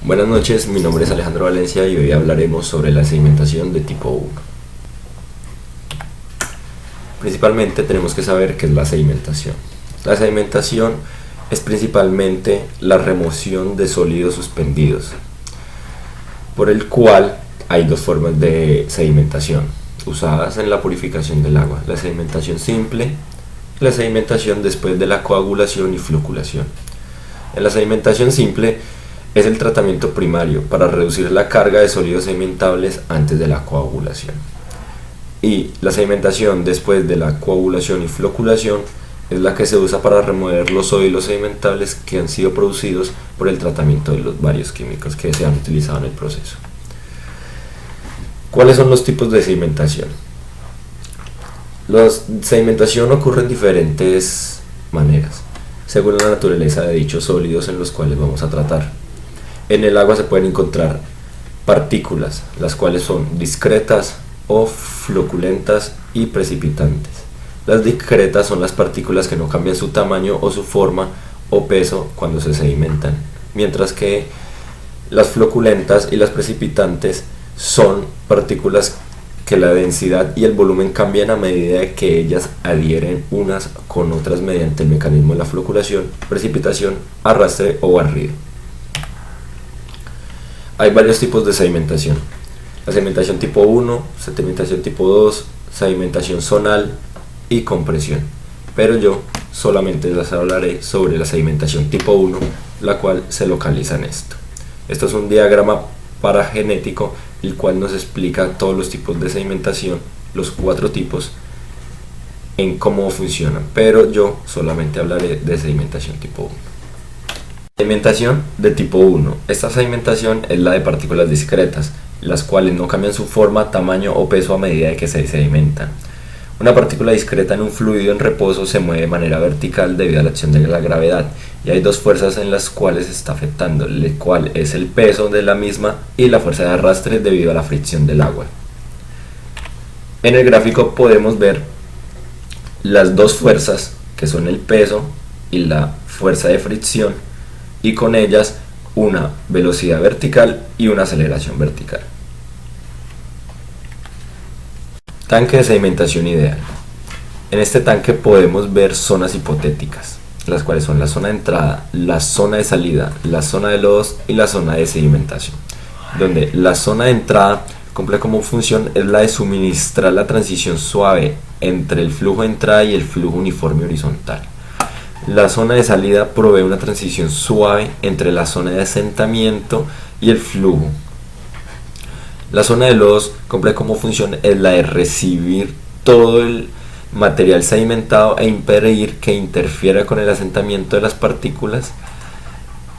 Buenas noches, mi nombre es Alejandro Valencia y hoy hablaremos sobre la sedimentación de tipo 1. Principalmente tenemos que saber qué es la sedimentación. La sedimentación es principalmente la remoción de sólidos suspendidos, por el cual hay dos formas de sedimentación usadas en la purificación del agua: la sedimentación simple y la sedimentación después de la coagulación y floculación. En la sedimentación simple es el tratamiento primario para reducir la carga de sólidos sedimentables antes de la coagulación. Y la sedimentación después de la coagulación y floculación es la que se usa para remover los sólidos sedimentables que han sido producidos por el tratamiento de los varios químicos que se han utilizado en el proceso. ¿Cuáles son los tipos de sedimentación? La sedimentación ocurre en diferentes maneras, según la naturaleza de dichos sólidos en los cuales vamos a tratar. En el agua se pueden encontrar partículas, las cuales son discretas o floculentas y precipitantes. Las discretas son las partículas que no cambian su tamaño o su forma o peso cuando se sedimentan, mientras que las floculentas y las precipitantes son partículas que la densidad y el volumen cambian a medida que ellas adhieren unas con otras mediante el mecanismo de la floculación, precipitación, arrastre o barrido. Hay varios tipos de sedimentación: la sedimentación tipo 1, sedimentación tipo 2, sedimentación zonal y compresión, pero yo solamente les hablaré sobre la sedimentación tipo 1, la cual se localiza en esto. Esto es un diagrama paragenético, el cual nos explica todos los tipos de sedimentación, los 4 tipos, en cómo funcionan, pero yo solamente hablaré de sedimentación tipo 1. Sedimentación de tipo 1. Esta sedimentación es la de partículas discretas, las cuales no cambian su forma, tamaño o peso a medida de que se sedimentan. Una partícula discreta en un fluido en reposo se mueve de manera vertical debido a la acción de la gravedad, y hay dos fuerzas en las cuales se está afectando, el cual es el peso de la misma y la fuerza de arrastre debido a la fricción del agua. En el gráfico podemos ver las dos fuerzas, que son el peso y la fuerza de fricción, y con ellas una velocidad vertical y una aceleración vertical. Tanque de sedimentación ideal. En este tanque podemos ver zonas hipotéticas, las cuales son la zona de entrada, la zona de salida, la zona de lodos y la zona de sedimentación, donde la zona de entrada cumple como función es la de suministrar la transición suave entre el flujo de entrada y el flujo uniforme horizontal. La zona de salida provee una transición suave entre la zona de asentamiento y el flujo. La zona de lodos cumple como función es la de recibir todo el material sedimentado e impedir que interfiera con el asentamiento de las partículas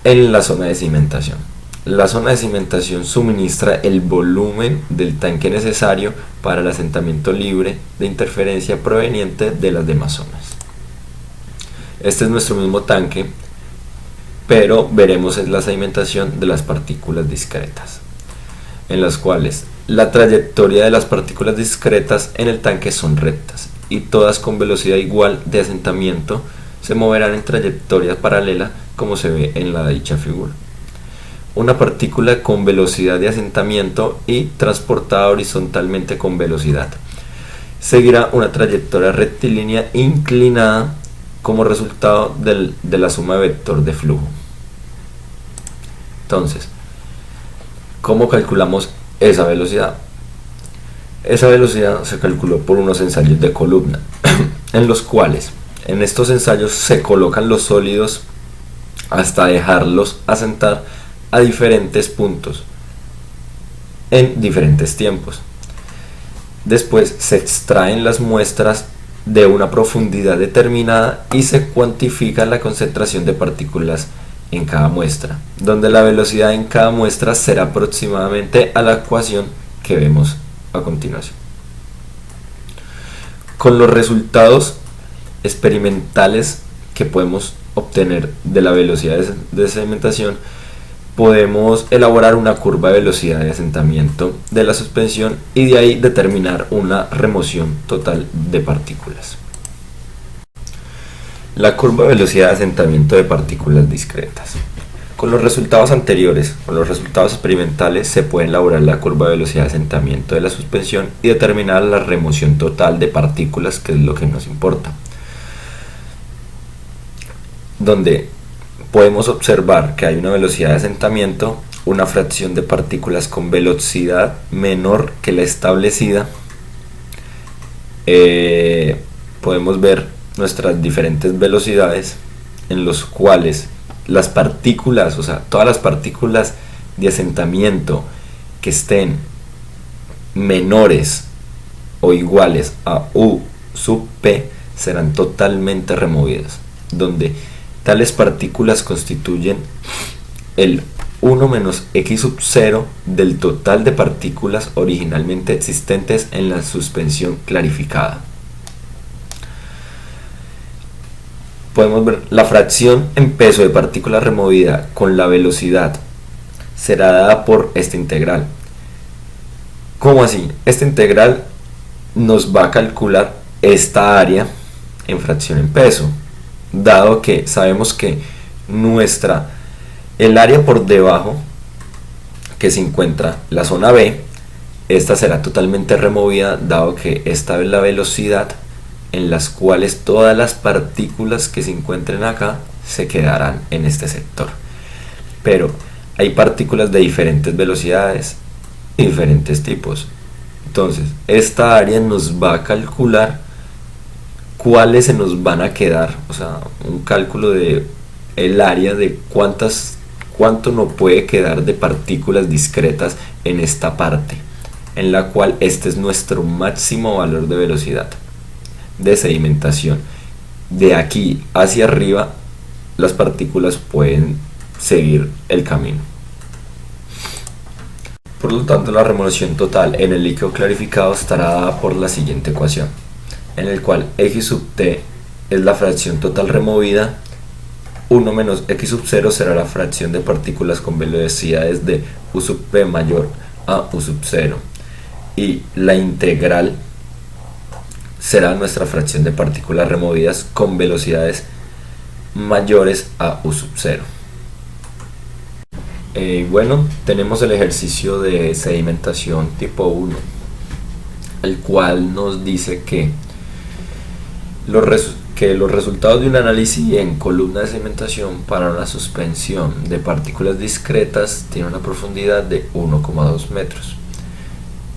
en la zona de sedimentación. La zona de sedimentación suministra el volumen del tanque necesario para el asentamiento libre de interferencia proveniente de las demás zonas. Este es nuestro mismo tanque, pero veremos en la sedimentación de las partículas discretas, en las cuales la trayectoria de las partículas discretas en el tanque son rectas y todas con velocidad igual de asentamiento se moverán en trayectoria paralela, como se ve en la dicha figura. Una partícula con velocidad de asentamiento y transportada horizontalmente con velocidad seguirá una trayectoria rectilínea inclinada como resultado de la suma de vector de flujo. Entonces, ¿cómo calculamos esa velocidad? Esa velocidad se calculó por unos ensayos de columna, en los cuales en estos ensayos se colocan los sólidos hasta dejarlos asentar a diferentes puntos en diferentes tiempos. Después se extraen las muestras de una profundidad determinada y se cuantifica la concentración de partículas en cada muestra, donde la velocidad en cada muestra será aproximadamente a la ecuación que vemos a continuación. Con los resultados experimentales que podemos obtener de la velocidad de sedimentación, podemos elaborar una curva de velocidad de asentamiento de la suspensión y de ahí determinar una remoción total de partículas. La curva de velocidad de asentamiento de partículas discretas. Con los resultados anteriores, con los resultados experimentales, se puede elaborar la curva de velocidad de asentamiento de la suspensión y determinar la remoción total de partículas, que es lo que nos importa. Donde podemos observar que hay una velocidad de asentamiento, una fracción de partículas con velocidad menor que la establecida. Podemos ver nuestras diferentes velocidades en los cuales las partículas, o sea, todas las partículas de asentamiento que estén menores o iguales a u sub p serán totalmente removidas, donde tales partículas constituyen el 1 menos x sub 0 del total de partículas originalmente existentes en la suspensión clarificada. Podemos ver la fracción en peso de partícula removida con la velocidad será dada por esta integral. ¿Cómo así? Esta integral nos va a calcular esta área en fracción en peso, dado que sabemos que el área por debajo que se encuentra la zona B, esta será totalmente removida, dado que esta es la velocidad en las cuales todas las partículas que se encuentren acá se quedarán en este sector. Pero hay partículas de diferentes velocidades y diferentes tipos. Entonces, esta área nos va a calcular cuáles se nos van a quedar, o sea, un cálculo de el área de cuánto nos puede quedar de partículas discretas en esta parte, en la cual este es nuestro máximo valor de velocidad de sedimentación. De aquí hacia arriba las partículas pueden seguir el camino. Por lo tanto, la remoción total en el líquido clarificado estará dada por la siguiente ecuación, en el cual x sub t es la fracción total removida, 1 menos x sub 0 será la fracción de partículas con velocidades de u sub p mayor a u sub 0, y la integral será nuestra fracción de partículas removidas con velocidades mayores a u sub 0. Bueno, tenemos el ejercicio de sedimentación tipo 1, el cual nos dice que los resultados de un análisis en columna de sedimentación para una suspensión de partículas discretas tiene una profundidad de 1,2 metros.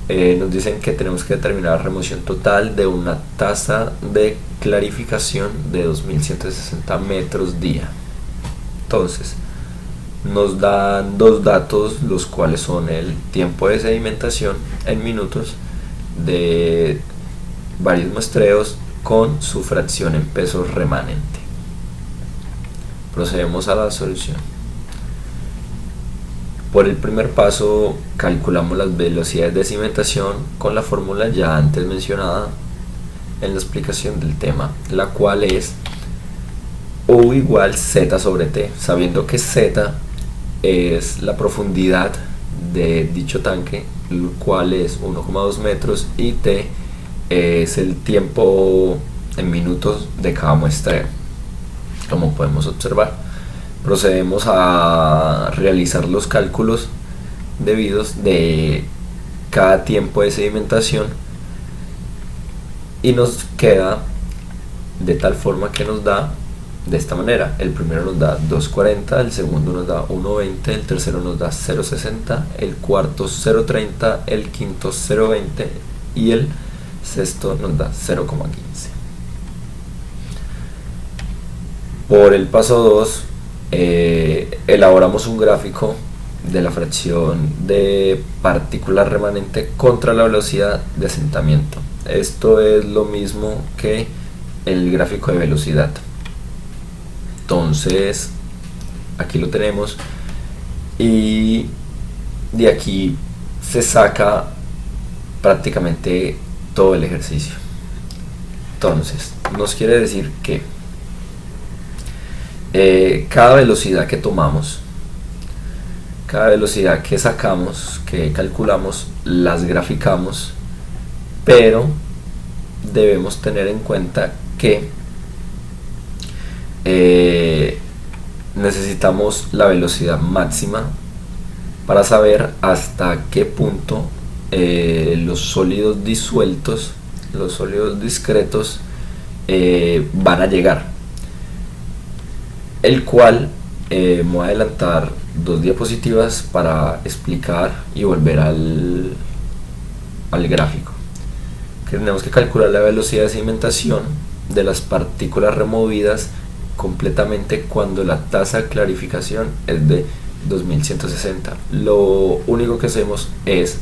Nos dicen que tenemos que determinar la remoción total de una tasa de clarificación de 2160 metros día. Entonces, nos dan dos datos, los cuales son el tiempo de sedimentación en minutos de varios muestreos con su fracción en peso remanente. Procedemos a la solución. Por el primer paso calculamos las velocidades de sedimentación con la fórmula ya antes mencionada en la explicación del tema, la cual es U igual Z sobre T, sabiendo que Z es la profundidad de dicho tanque, el cual es 1,2 metros, y T es el tiempo en minutos de cada muestreo, como podemos observar. Procedemos a realizar los cálculos debidos de cada tiempo de sedimentación y nos queda de tal forma que nos da de esta manera: el primero nos da 2,40, el segundo nos da 1,20, el tercero nos da 0,60, el cuarto 0,30, el quinto 0,20 y el sexto nos da 0,15. Por el paso 2 elaboramos un gráfico de la fracción de partículas remanente contra la velocidad de asentamiento. Esto es lo mismo que el gráfico de velocidad. Entonces, aquí lo tenemos y de aquí se saca prácticamente todo el ejercicio. Entonces, nos quiere decir que cada velocidad que tomamos, cada velocidad que sacamos, que calculamos, las graficamos, pero debemos tener en cuenta que necesitamos la velocidad máxima para saber hasta qué punto los sólidos disueltos, los sólidos discretos van a llegar, el cual me voy a adelantar 2 diapositivas para explicar y volver al gráfico. Tenemos que calcular la velocidad de sedimentación de las partículas removidas completamente cuando la tasa de clarificación es de 2160. Lo único que hacemos es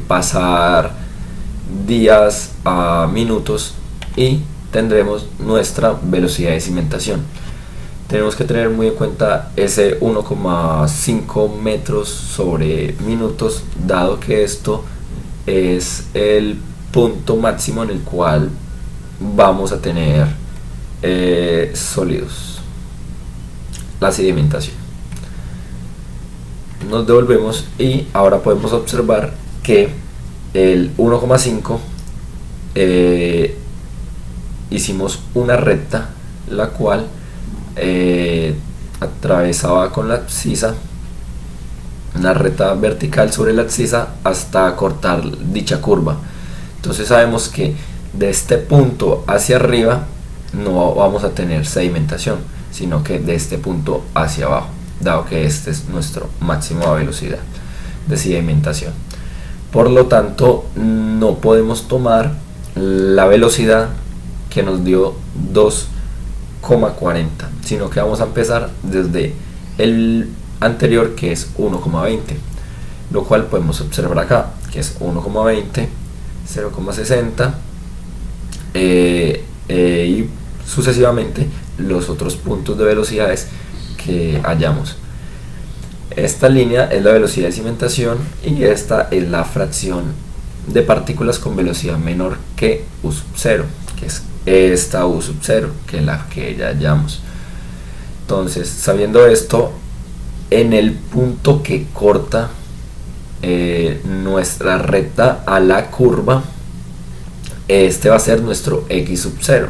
pasar días a minutos y tendremos nuestra velocidad de sedimentación. Tenemos que tener muy en cuenta ese 1,5 metros sobre minutos, dado que esto es el punto máximo en el cual vamos a tener sólidos, la sedimentación. Nos devolvemos y ahora podemos observar que el 1,5 hicimos una recta, la cual atravesaba con la abscisa, una recta vertical sobre la abscisa hasta cortar dicha curva. Entonces sabemos que de este punto hacia arriba no vamos a tener sedimentación, sino que de este punto hacia abajo, dado que este es nuestro máximo de velocidad de sedimentación. Por lo tanto, no podemos tomar la velocidad que nos dio 2,40, sino que vamos a empezar desde el anterior, que es 1,20, lo cual podemos observar acá, que es 1,20, 0,60 y sucesivamente los otros puntos de velocidades que hallamos. Esta línea es la velocidad de sedimentación y esta es la fracción de partículas con velocidad menor que U sub 0, que es esta U sub 0, que es la que ya hallamos. Entonces, sabiendo esto, en el punto que corta nuestra recta a la curva, este va a ser nuestro X sub 0.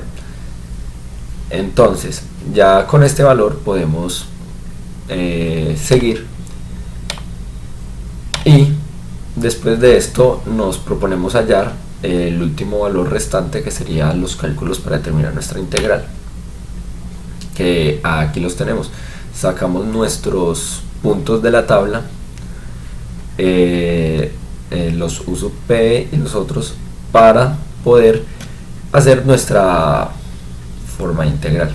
Entonces, ya con este valor podemos seguir, y después de esto nos proponemos hallar el último valor restante, que serían los cálculos para determinar nuestra integral, que aquí los tenemos. Sacamos nuestros puntos de la tabla, los U sub P y los otros, para poder hacer nuestra forma integral.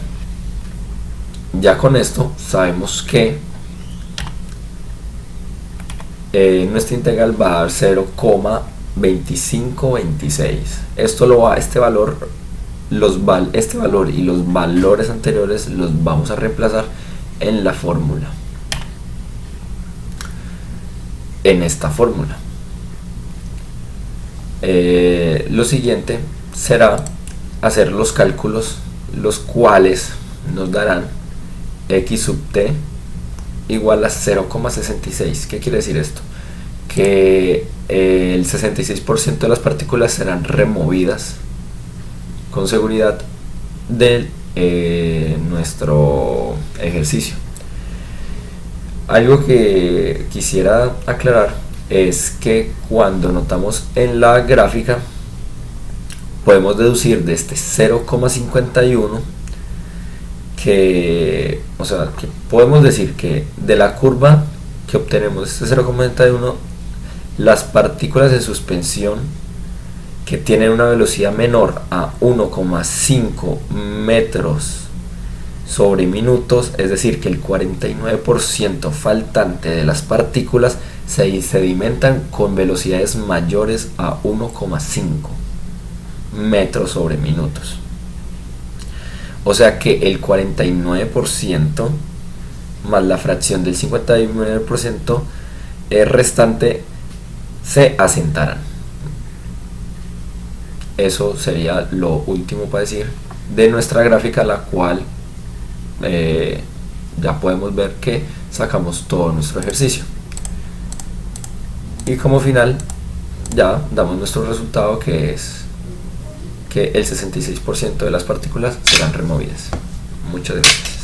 Ya con esto sabemos que nuestra integral va a dar 0,2526. Esto lo va, este valor y los valores anteriores los vamos a reemplazar en la fórmula, en esta fórmula. Lo siguiente será hacer los cálculos, los cuales nos darán X sub t igual a 0,66. ¿Qué quiere decir esto? Que el 66% de las partículas serán removidas con seguridad de nuestro ejercicio. Algo que quisiera aclarar es que cuando notamos en la gráfica, podemos deducir de este 0,51 que podemos decir que de la curva que obtenemos este 0,51, las partículas en suspensión que tienen una velocidad menor a 1,5 metros sobre minutos, es decir, que el 49% faltante de las partículas se sedimentan con velocidades mayores a 1,5 metros sobre minutos. O sea que el 49% más la fracción del 59% restante se asentarán. Eso sería lo último para decir de nuestra gráfica, la cual ya podemos ver que sacamos todo nuestro ejercicio. Y como final ya damos nuestro resultado, que es que el 66% de las partículas serán removidas. Muchas gracias.